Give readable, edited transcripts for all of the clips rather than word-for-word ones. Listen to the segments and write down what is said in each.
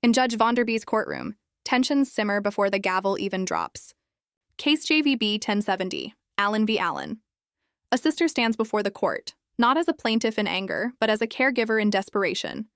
In Judge Vonderby's courtroom, tensions simmer before the gavel even drops. Case JVB 1070, Allen v. Allen. A sister stands before the court, not as a plaintiff in anger, but as a caregiver in desperation.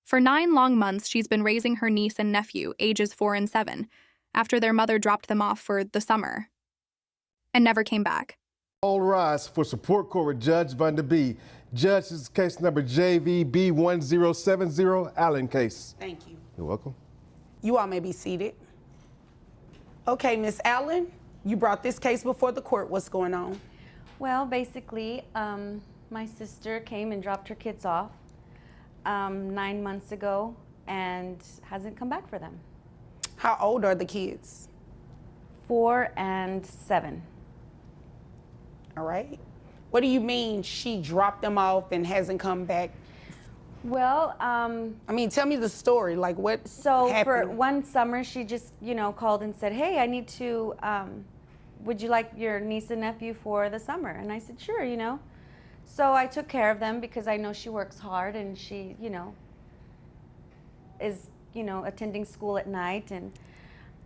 For 9 long months, she's been raising her niece and nephew, ages 4 and 7, after their mother dropped them off for the summer and never came back. All rise for support court with Judge Vonderby. Judge, this is case number JVB 1070, Allen case. Thank you. You're welcome. You all may be seated. Okay, Miss Allen, you brought this case before the court. What's going on? Well, basically, my sister came and dropped her kids off 9 months ago and hasn't come back for them. How old are the kids? 4 and 7. All right. What do you mean she dropped them off and hasn't come back? Well, I mean, tell me the story. Like, what so happened? for one summer, she just, called and said, hey, I need to, would you like your niece and nephew for the summer? And I said, sure, So I took care of them because I know she works hard and she, is, attending school at night. And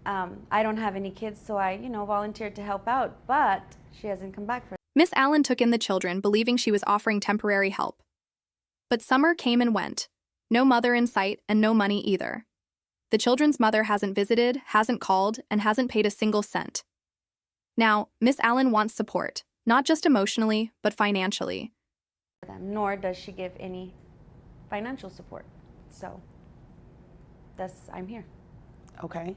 I don't have any kids, so I, volunteered to help out, but she hasn't come back for them. Miss Allen took in the children, believing she was offering temporary help. But summer came and went. No mother in sight and no money either. The children's mother hasn't visited, hasn't called, and hasn't paid a single cent. Now, Miss Allen wants support, not just emotionally, but financially. Nor does she give any financial support. So, I'm here. Okay.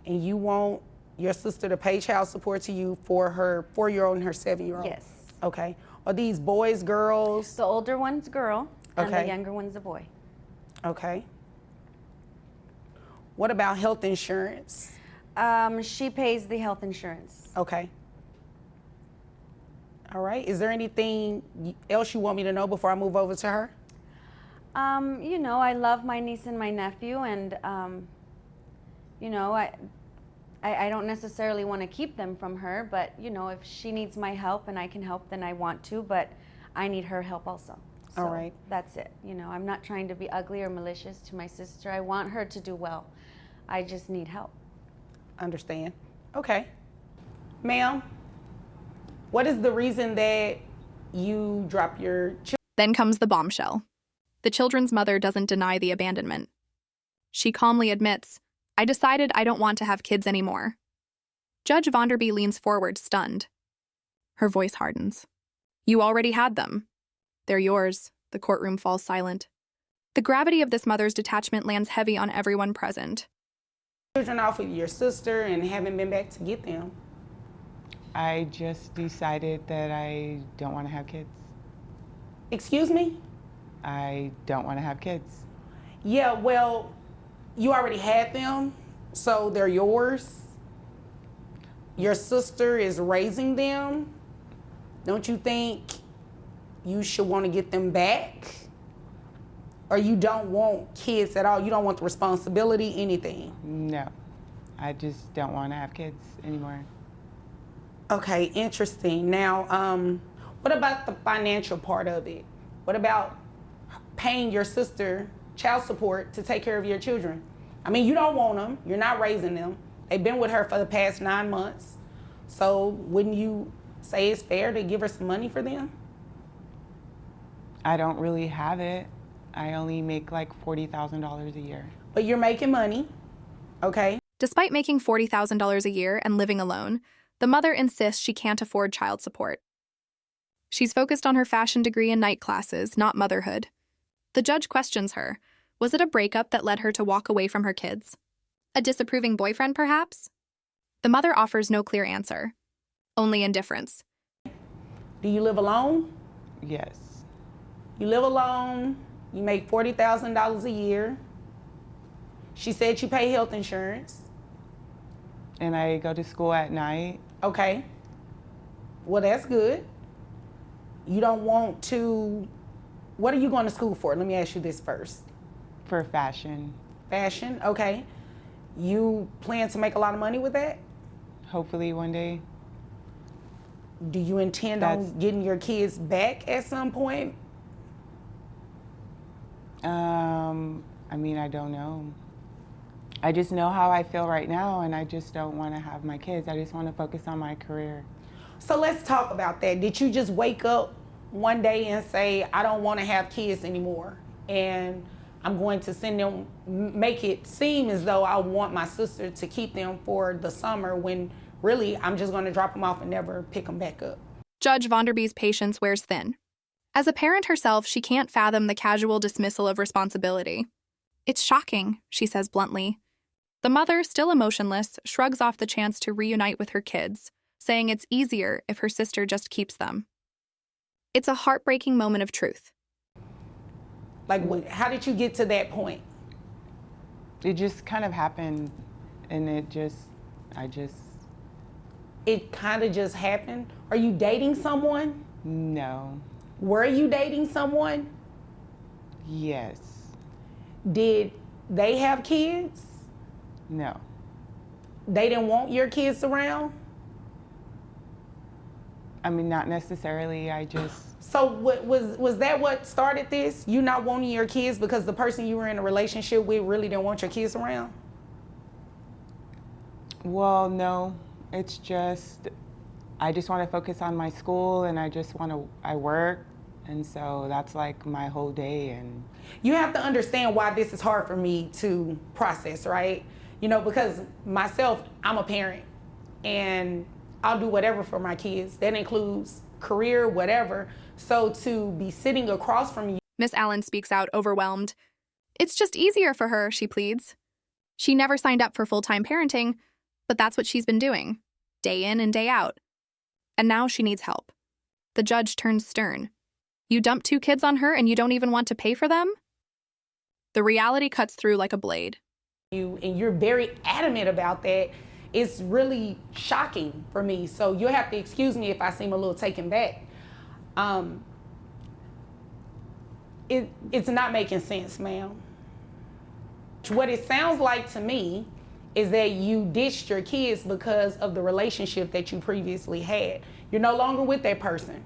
And you want your sister to pay child support to you for her 4-year-old and her 7-year-old? Yes. Okay. Are these boys, girls? The older one's a girl, and Okay. the younger one's a boy. Okay. What about health insurance? She pays the health insurance. Okay. All right. Is there anything else you want me to know before I move over to her? I love my niece and my nephew, and, I don't necessarily want to keep them from her, but, if she needs my help and I can help, then I want to, but I need her help also. So All right. That's it. I'm not trying to be ugly or malicious to my sister. I want her to do well. I just need help. Understand. Okay. Ma'am, what is the reason that you dropped your children? Then comes the bombshell. The children's mother doesn't deny the abandonment. She calmly admits, I decided I don't want to have kids anymore. Judge Vonderby leans forward, stunned. Her voice hardens. You already had them. They're yours. The courtroom falls silent. The gravity of this mother's detachment lands heavy on everyone present. Children off with your sister and haven't been back to get them. I just decided that I don't want to have kids. Excuse me? I don't want to have kids. Yeah, well, you already had them, so they're yours. Your sister is raising them. Don't you think you should want to get them back? Or you don't want kids at all? You don't want the responsibility, anything? No, I just don't want to have kids anymore. Okay, interesting. Now, what about the financial part of it? What about paying your sister child support to take care of your children? I mean, you don't want them. You're not raising them. They've been with her for the past 9 months. So wouldn't you say it's fair to give her some money for them? I don't really have it. I only make like $40,000 a year. But you're making money, okay? Despite making $40,000 a year and living alone, the mother insists she can't afford child support. She's focused on her fashion degree and night classes, not motherhood. The judge questions her. Was it a breakup that led her to walk away from her kids? A disapproving boyfriend, perhaps? The mother offers no clear answer, only indifference. Do you live alone? Yes. You live alone, you make $40,000 a year. She said you pay health insurance. And I go to school at night. Okay. Well, that's good. You don't want to, what are you going to school for? Let me ask you this first. For fashion. Fashion, okay. You plan to make a lot of money with that? Hopefully one day. Do you intend on getting your kids back at some point? I mean, I don't know. I just know how I feel right now, and I just don't want to have my kids. I just want to focus on my career. So let's talk about that. Did you just wake up one day and say, I don't want to have kids anymore, and I'm going to send them, make it seem as though I want my sister to keep them for the summer, when really I'm just going to drop them off and never pick them back up? Judge Vonderby's patience wears thin. As a parent herself, she can't fathom the casual dismissal of responsibility. It's shocking, she says bluntly. The mother, still emotionless, shrugs off the chance to reunite with her kids, saying it's easier if her sister just keeps them. It's a heartbreaking moment of truth. Like, how did you get to that point? It just kind of happened, and it kind of just happened? Are you dating someone? no. Were you dating someone? Yes. Did they have kids? No. They didn't want your kids around? I mean, not necessarily. I just, So was that what started this? You not wanting your kids because the person you were in a relationship with really didn't want your kids around? well, no. It's just, I just want to focus on my school, and I work, and so that's like my whole day. And You have to understand why this is hard for me to process, right? You know, because myself, I'm a parent, and I'll do whatever for my kids. That includes career, whatever. So to be sitting across from you. Miss Allen speaks out, overwhelmed. It's just easier for her, she pleads. She never signed up for full-time parenting, but that's what she's been doing, day in and day out. And now she needs help. The judge turns stern. You dumped 2 kids on her and you don't even want to pay for them? The reality cuts through like a blade. And you're very adamant about that. It's really shocking for me. So you'll have to excuse me if I seem a little taken back. It's not making sense, ma'am. What it sounds like to me is that you ditched your kids because of the relationship that you previously had. You're no longer with that person,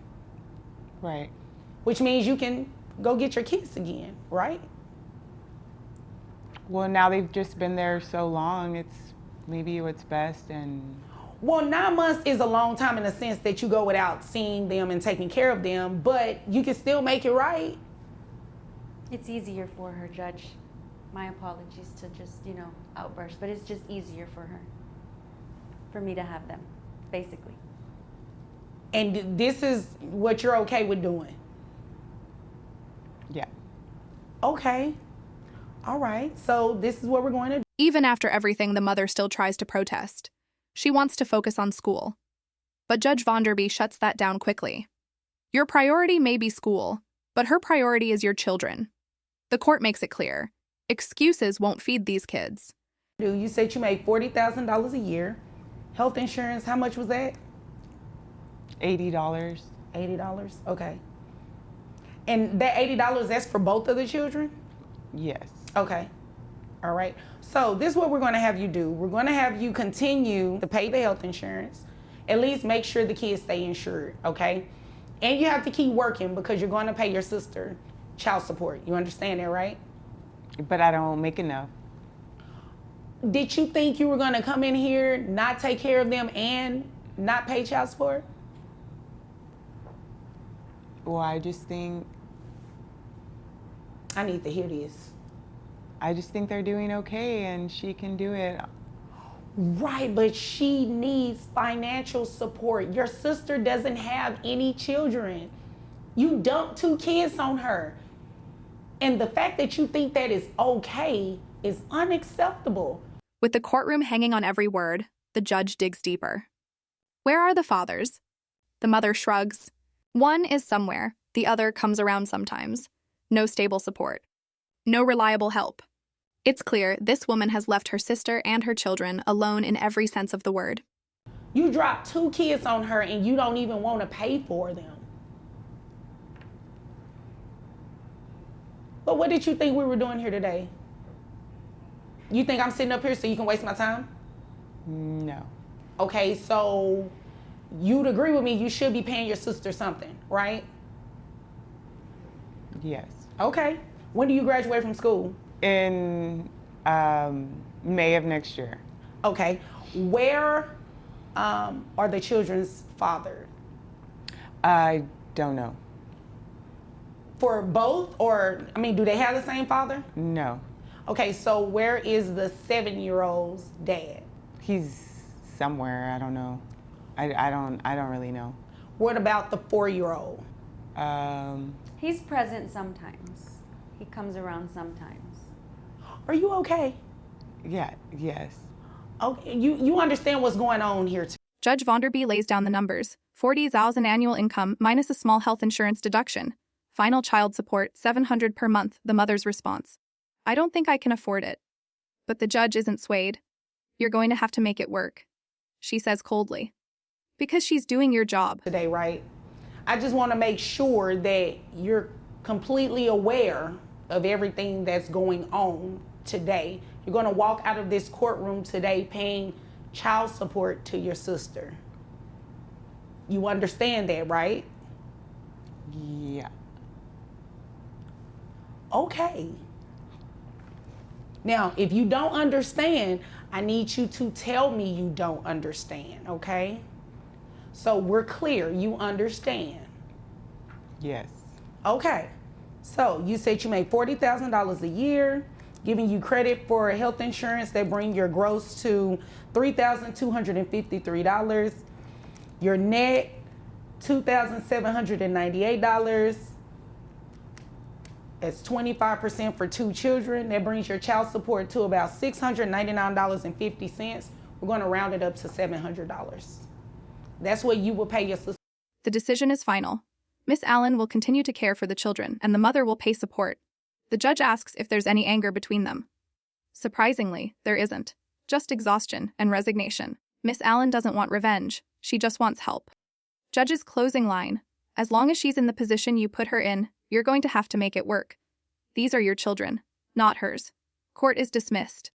right. which means you can go get your kids again, right? Well, now they've just been there so long, it's maybe what's best. And Well, 9 months is a long time in the sense that you go without seeing them and taking care of them, but you can still make it right. It's easier for her, Judge. My apologies to just, outburst, but it's just easier for her, for me to have them, basically. And this is what you're okay with doing? yeah. Okay. All right. So this is what we're going to do. Even after everything, the mother still tries to protest. She wants to focus on school. But Judge Vonderby shuts that down quickly. Your priority may be school, but her priority is your children. The court makes it clear. Excuses won't feed these kids. You said you made $40,000 a year. Health insurance, how much was that? $80. $80. Okay. And that $80, that's for both of the children? Yes. Okay. All right. So this is what we're going to have you do. We're going to have you continue to pay the health insurance. At least make sure the kids stay insured, okay? And you have to keep working because you're going to pay your sister child support. You understand that, right? But I don't make enough. Did you think you were going to come in here, not take care of them, and not pay child support? Well, I just think I need to hear this. they're doing okay, and she can do it. Right, but she needs financial support. Your sister doesn't have any children. You dumped 2 kids on her. And the fact that you think that is okay is unacceptable. With the courtroom hanging on every word, the judge digs deeper. Where are the fathers? The mother shrugs. One is somewhere, the other comes around sometimes. No stable support. No reliable help. It's clear this woman has left her sister and her children alone in every sense of the word. You dropped 2 kids on her and you don't even want to pay for them. But what did you think we were doing here today? You think I'm sitting up here so you can waste my time? No. Okay, so you'd agree with me, you should be paying your sister something, right? Yes. Okay. When do you graduate from school? In May of next year. Okay. Where are the children's fathered? I don't know. For both, or I mean, do they have the same father? No. Okay, so where is the 7-year-old's dad? He's somewhere. I don't know. I don't really know. What about the 4-year-old? He's present sometimes. He comes around sometimes. Are you okay? Yeah. Yes. Okay, you understand what's going on here too. Judge Vonderby lays down the numbers. 40,000 annual income minus a small health insurance deduction. Final child support, $700 per month, the mother's response. I don't think I can afford it. But the judge isn't swayed. You're going to have to make it work, she says coldly. Because she's doing your job. Today, right? I just want to make sure that you're completely aware of everything that's going on today. You're going to walk out of this courtroom today paying child support to your sister. You understand that, right? Yeah. Okay. Now, if you don't understand, I need you to tell me you don't understand, okay? So we're clear, you understand. Yes. Okay. So you said you make $40,000 a year, giving you credit for health insurance that bring your gross to $3,253. Your net, $2,798. That's 25% for 2 children. That brings your child support to about $699.50. We're going to round it up to $700. That's what you will pay your sister. The decision is final. Miss Allen will continue to care for the children, and the mother will pay support. The judge asks if there's any anger between them. Surprisingly, there isn't. Just exhaustion and resignation. Miss Allen doesn't want revenge. She just wants help. Judge's closing line. As long as she's in the position you put her in, you're going to have to make it work. These are your children, not hers. Court is dismissed.